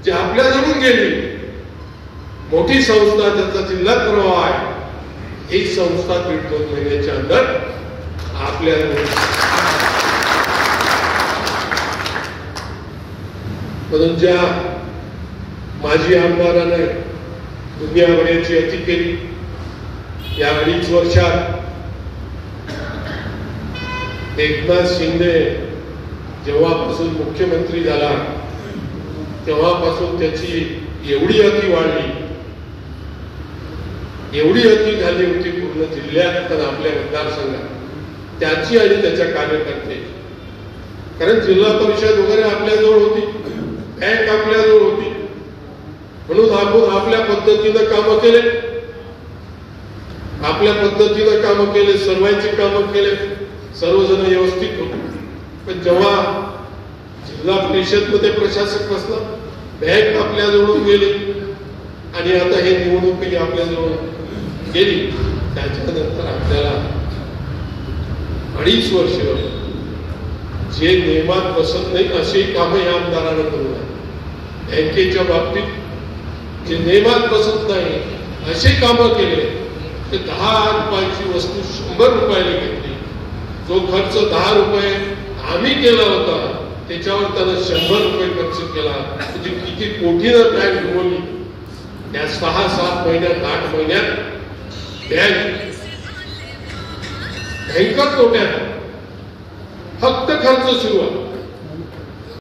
जी आपल्याजवळून गेली, मोठी संस्था ज्याचा जिल्हा प्रवाह आहे, ही संस्था 1.5-2 महिन्याच्या अंदर आपल्या म्हणून ज्या माजी आमदाराने दुनियाभराची अति केली, या 2.5 वर्षात एकनाथ शिंदे जेव्हापासून मुख्यमंत्री झाला तेव्हापासून त्याची एवढी अति वाढली, एवढी अति झाली होती पूर्ण जिल्ह्यात तर आपल्या मतदारसंघात, त्याची आणि त्याच्या कार्यकर्ते. कारण जिल्हा परिषद वगैरे आपल्याजवळ होती, बँक आपल्याजवळ होती, म्हणून आपण आपल्या पद्धतीनं कामं केले, आपल्या पद्धतीनं कामं केले, सर्वांची कामं केले, सर्वजण व्यवस्थित होते. पण जेव्हा जिल्हा परिषद मध्ये प्रशासक बसला, बँक आपल्याजवळून गेली आणि आता हे निवडणूकही आपल्याजवळ गेली, त्याच्यानंतर आपल्याला 2.5 वर्ष जे नियमात बसत नाही अशी कामं या आमदारानं करू नये. बँकेच्या बाबतीत जे नियमात बसत नाही असे कामं केले तर 10 रुपयाची वस्तू 100 रुपयाला घेतली. जो खर्च 10 रुपये आम्ही केला होता त्याच्यावर त्यानं 100 रुपये खर्च केला. म्हणजे किती कोटीनं बँक घुमवली. या 6-7 महिन्यात 8 महिन्यात बँक भयंकर तोट्यात, फक्त खर्च सुरू आहे.